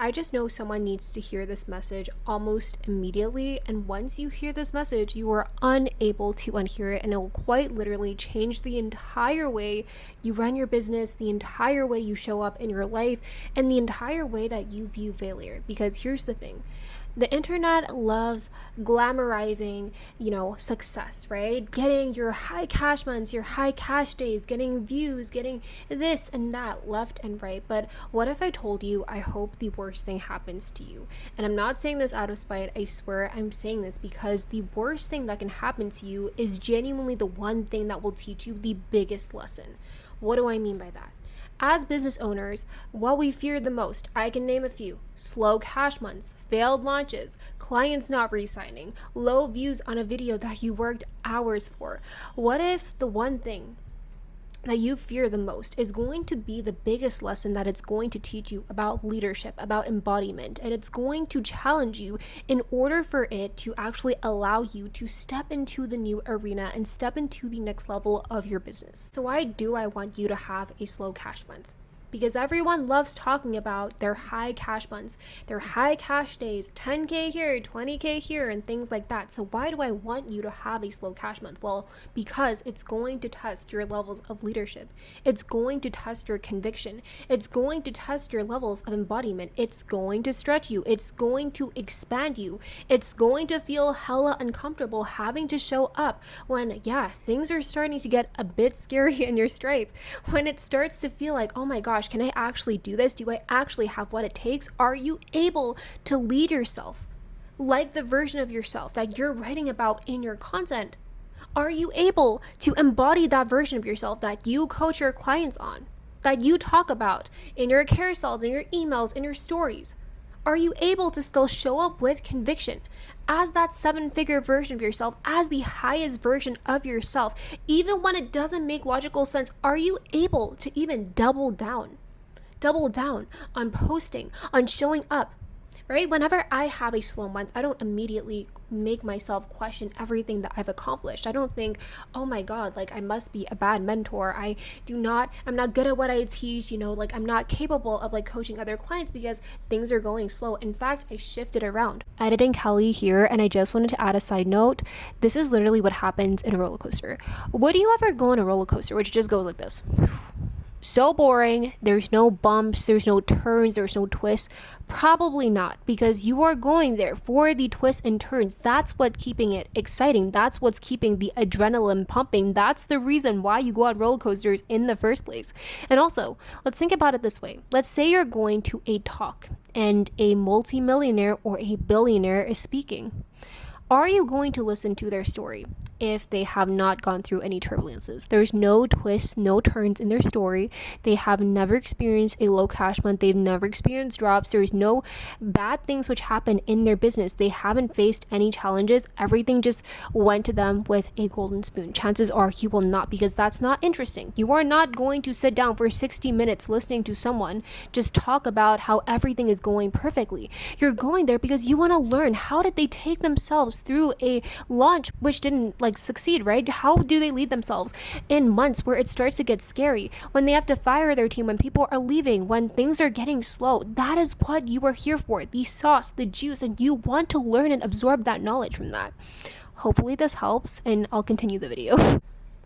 I just know someone needs to hear this message almost immediately. And once you hear this message, you are unable to unhear it. And it will quite literally change the entire way you run your business, the entire way you show up in your life, and the entire way that you view failure. Because here's the thing. The internet loves glamorizing, success, right? Getting your high cash months, your high cash days, getting views, getting this and that left and right. But what if I told you I hope the worst thing happens to you? And I'm not saying this out of spite, I swear I'm saying this because the worst thing that can happen to you is genuinely the one thing that will teach you the biggest lesson. What do I mean by that? As business owners, what we fear the most, I can name a few: slow cash months, failed launches, clients not re-signing, low views on a video that you worked hours for. What if the one thing that you fear the most is going to be the biggest lesson that it's going to teach you about leadership, about embodiment, and it's going to challenge you in order for it to actually allow you to step into the new arena and step into the next level of your business. So why do I want you to have a slow cash month? Because everyone loves talking about their high cash months, their high cash days, 10K here, 20K here, and things like that. So why do I want you to have a slow cash month? Well, because it's going to test your levels of leadership. It's going to test your conviction. It's going to test your levels of embodiment. It's going to stretch you. It's going to expand you. It's going to feel hella uncomfortable having to show up when, things are starting to get a bit scary in your stripe. When it starts to feel like, oh my gosh, can I actually do this? Do I actually have what it takes? Are you able to lead yourself like the version of yourself that you're writing about in your content? Are you able to embody that version of yourself that you coach your clients on, that you talk about in your carousels, in your emails, in your stories? Are you able to still show up with conviction as that 7-figure version of yourself, as the highest version of yourself, even when it doesn't make logical sense? Are you able to even double down on posting, on showing up? Right? Whenever I have a slow month, I don't immediately make myself question everything that I've accomplished. I don't think, oh my God, like I must be a bad mentor. I'm not good at what I teach, like I'm not capable of like coaching other clients because things are going slow. In fact, I shifted around. Editing Kelly here, and I just wanted to add a side note. This is literally what happens in a roller coaster. Would you ever go on a roller coaster which just goes like this? So boring. There's no bumps, there's no turns, there's no twists. Probably not, because you are going there for the twists and turns. That's what's keeping it exciting. That's what's keeping the adrenaline pumping. That's the reason why you go on roller coasters in the first place. And also, let's think about it this way. Let's say you're going to a talk and a multimillionaire or a billionaire is speaking. Are you going to listen to their story if they have not gone through any turbulences? There's no twists, no turns in their story. They have never experienced a low cash month. They've never experienced drops. There's no bad things which happen in their business. They haven't faced any challenges. Everything just went to them with a golden spoon. Chances are you will not, because that's not interesting. You are not going to sit down for 60 minutes listening to someone just talk about how everything is going perfectly. You're going there because you want to learn, how did they take themselves through a launch which didn't succeed, right? How do they lead themselves in months where it starts to get scary, when they have to fire their team, when people are leaving, when things are getting slow? That is what you are here for, the sauce, the juice, and you want to learn and absorb that knowledge from that. Hopefully this helps, and I'll continue the video.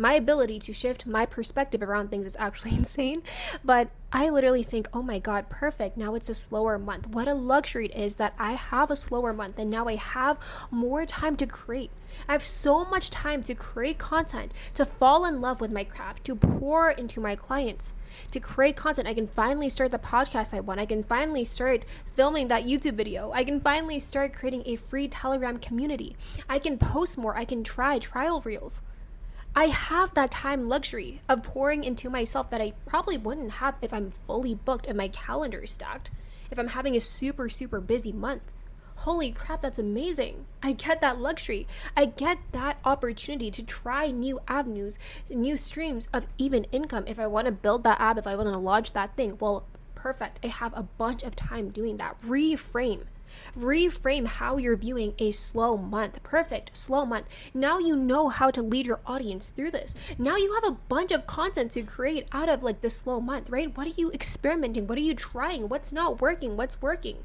My ability to shift my perspective around things is actually insane, but I literally think, oh my God, perfect. Now it's a slower month. What a luxury it is that I have a slower month, and now I have more time to create. I have so much time to create content, to fall in love with my craft, to pour into my clients, to create content. I can finally start the podcast I want. I can finally start filming that YouTube video. I can finally start creating a free Telegram community. I can post more. I can try trial reels. I have that time luxury of pouring into myself that I probably wouldn't have if I'm fully booked and my calendar is stacked, if I'm having a super, super busy month. Holy crap, that's amazing. I get that luxury. I get that opportunity to try new avenues, new streams of even income. If I want to build that app, if I want to launch that thing, well, Perfect. I have a bunch of time doing that. Reframe how you're viewing a slow month. Perfect. Slow month. Now you know how to lead your audience through this. Now you have a bunch of content to create out of like this slow month, right? What are you experimenting? What are you trying? What's not working? What's working?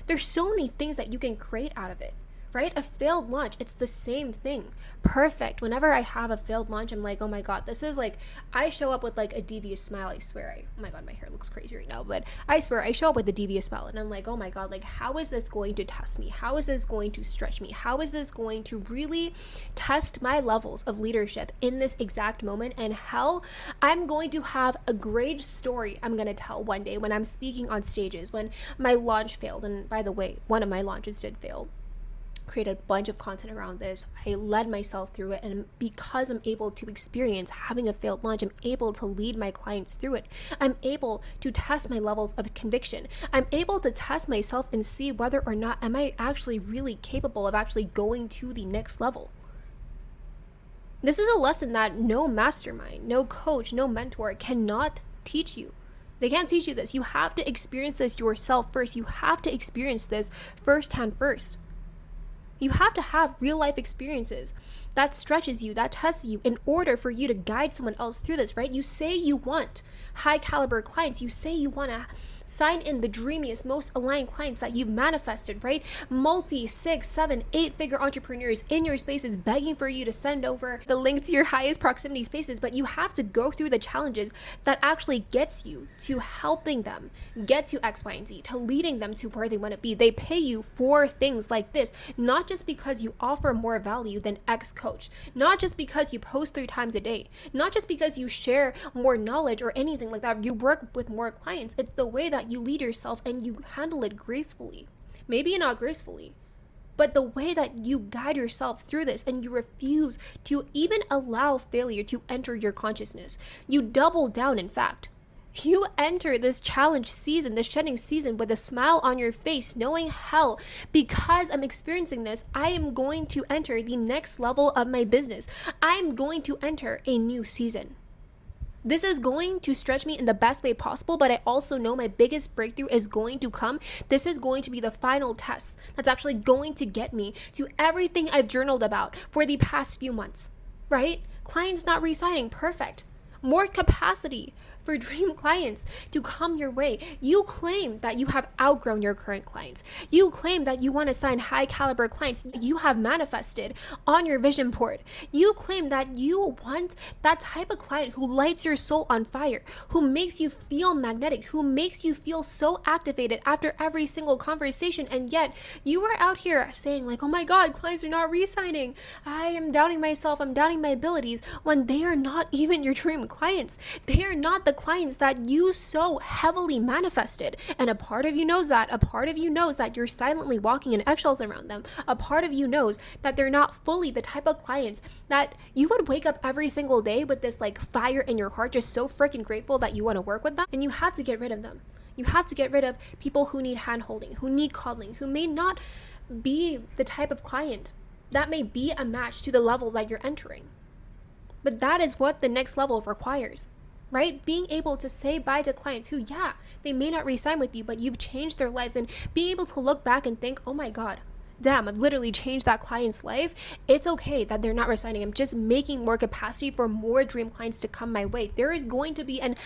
There's so many things that you can create out of it, right? A failed launch, it's the same thing. Perfect. Whenever I have a failed launch, I'm like, oh my God, this is like, I show up with like a devious smile. I swear. Oh my God, my hair looks crazy right now, but I swear I show up with a devious smile and I'm like, oh my God, like, how is this going to test me? How is this going to stretch me? How is this going to really test my levels of leadership in this exact moment? And how I'm going to have a great story I'm going to tell one day when I'm speaking on stages, when my launch failed. And by the way, one of my launches did fail. Created a bunch of content around this. I led myself through it, and because I'm able to experience having a failed launch, I'm able to lead my clients through it. I'm able to test my levels of conviction. I'm able to test myself and see whether or not am I actually really capable of actually going to the next level. This is a lesson that no mastermind, no coach, no mentor cannot teach you. They can't teach you this. You have to experience this yourself first. You have to experience this firsthand first. You have to have real life experiences that stretches you, that tests you in order for you to guide someone else through this, right? You say you want high caliber clients. You say you want to sign in the dreamiest, most aligned clients that you've manifested, right? Multi, 6, 7, 8-figure entrepreneurs in your spaces begging for you to send over the link to your highest proximity spaces, but you have to go through the challenges that actually gets you to helping them get to X, Y, and Z, to leading them to where they want to be. They pay you for things like this, not just because you offer more value than X coach, not just because you post 3 times a day, not just because you share more knowledge or anything like that. You work with more clients. It's the way that you lead yourself and you handle it gracefully. Maybe not gracefully, but the way that you guide yourself through this and you refuse to even allow failure to enter your consciousness. You double down, in fact. You enter this challenge season, this shedding season, with a smile on your face, knowing, hell, because I'm experiencing this, I am going to enter the next level of my business. I'm going to enter a new season. This is going to stretch me in the best way possible, but I also know my biggest breakthrough is going to come. This is going to be the final test that's actually going to get me to everything I've journaled about for the past few months, right? Clients not re-signing, perfect. More capacity for dream clients to come your way. You claim that you have outgrown your current clients. You claim that you want to sign high caliber clients you have manifested on your vision board. You claim that you want that type of client who lights your soul on fire, who makes you feel magnetic, who makes you feel so activated after every single conversation, and yet you are out here saying like, oh my God, clients are not re-signing. I am doubting myself, I'm doubting my abilities, when they are not even your dream clients. They are not the clients that you so heavily manifested. And a part of you knows that. A part of you knows that you're silently walking in eggshells around them. A part of you knows that they're not fully the type of clients that you would wake up every single day with this like fire in your heart, just so freaking grateful that you want to work with them. And you have to get rid of them. You have to get rid of people who need hand holding, who need coddling, who may not be the type of client that may be a match to the level that you're entering. But that is what the next level requires, right? Being able to say bye to clients who, yeah, they may not re-sign with you, but you've changed their lives, and being able to look back and think, oh my God, damn, I've literally changed that client's life. It's okay that they're not resigning. I'm just making more capacity for more dream clients to come my way. There is going to be an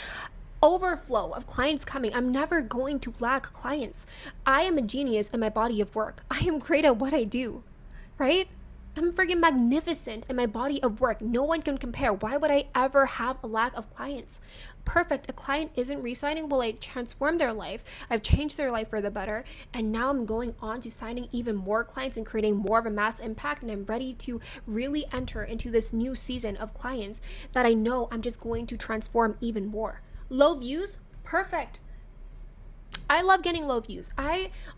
overflow of clients coming. I'm never going to lack clients. I am a genius in my body of work. I am great at what I do, right? I'm freaking magnificent in my body of work. No one can compare. Why would I ever have a lack of clients? Perfect. A client isn't re-signing. Well, I transformed their life. I've changed their life for the better. And now I'm going on to signing even more clients and creating more of a mass impact. And I'm ready to really enter into this new season of clients that I know I'm just going to transform even more. Low views? Perfect. I love getting low views.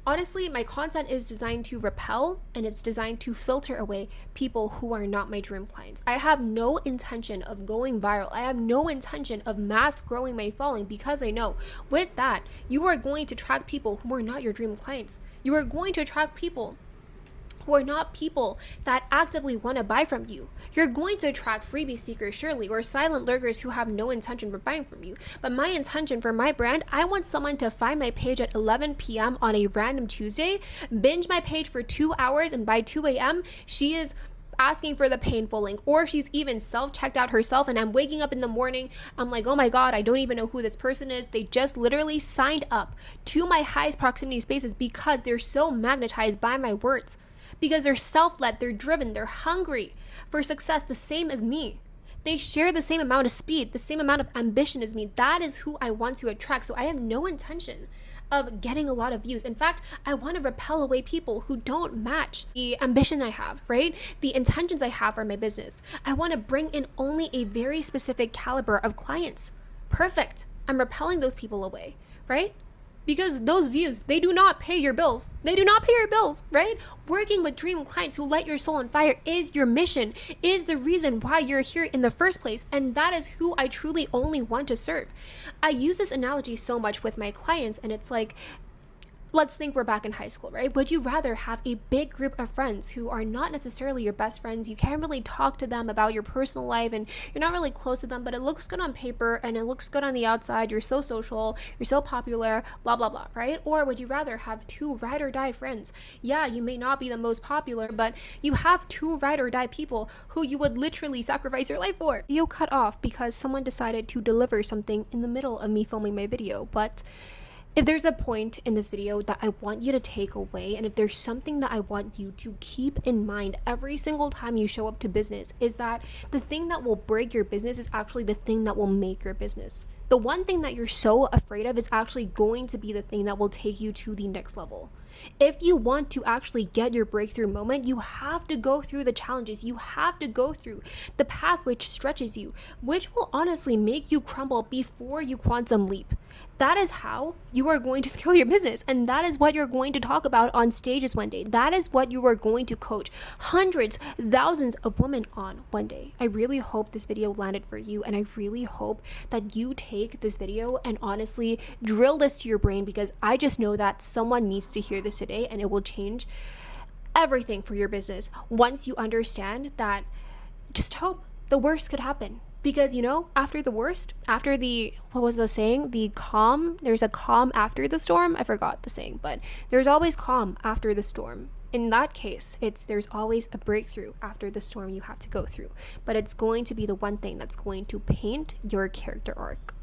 Honestly, my content is designed to repel, and it's designed to filter away people who are not my dream clients. I have no intention of going viral. I have no intention of mass growing my following, because I know with that, you are going to attract people who are not your dream clients. You are going to attract people who are not people that actively want to buy from you. You're going to attract freebie seekers, surely, or silent lurkers who have no intention for buying from you. But my intention for my brand, I want someone to find my page at 11 p.m. on a random Tuesday, binge my page for 2 hours, and by 2 a.m., she is asking for the painful link, or she's even self-checked out herself, and I'm waking up in the morning, I'm like, oh my god, I don't even know who this person is. They just literally signed up to my highest proximity spaces because they're so magnetized by my words, because they're self-led, they're driven, they're hungry for success the same as me. They share the same amount of speed, the same amount of ambition as me. That is who I want to attract. So I have no intention of getting a lot of views. In fact, I want to repel away people who don't match the ambition I have, right? The intentions I have for my business. I want to bring in only a very specific caliber of clients. Perfect. I'm repelling those people away, right? Because those views, they do not pay your bills. They do not pay your bills, right? Working with dream clients who light your soul on fire is your mission, is the reason why you're here in the first place. And that is who I truly only want to serve. I use this analogy so much with my clients, and it's like, let's think we're back in high school, right? Would you rather have a big group of friends who are not necessarily your best friends? You can't really talk to them about your personal life and you're not really close to them, but it looks good on paper and it looks good on the outside. You're so social, you're so popular, blah, blah, blah, right? Or would you rather have two ride or die friends? Yeah, you may not be the most popular, but you have two ride or die people who you would literally sacrifice your life for. Video cut off because someone decided to deliver something in the middle of me filming my video, but if there's a point in this video that I want you to take away, and if there's something that I want you to keep in mind every single time you show up to business, is that the thing that will break your business is actually the thing that will make your business. The one thing that you're so afraid of is actually going to be the thing that will take you to the next level. If you want to actually get your breakthrough moment, you have to go through the challenges. You have to go through the path which stretches you, which will honestly make you crumble before you quantum leap. That is how you are going to scale your business. And that is what you're going to talk about on stages one day. That is what you are going to coach hundreds, thousands of women on one day. I really hope this video landed for you. And I really hope that you take this video and honestly drill this to your brain, because I just know that someone needs to hear this today, and it will change everything for your business once you understand that just hope the worst could happen. Because, after the worst, after what was the saying? The calm, there's a calm after the storm. I forgot the saying, but there's always calm after the storm. In that case, there's always a breakthrough after the storm you have to go through. But it's going to be the one thing that's going to paint your character arc.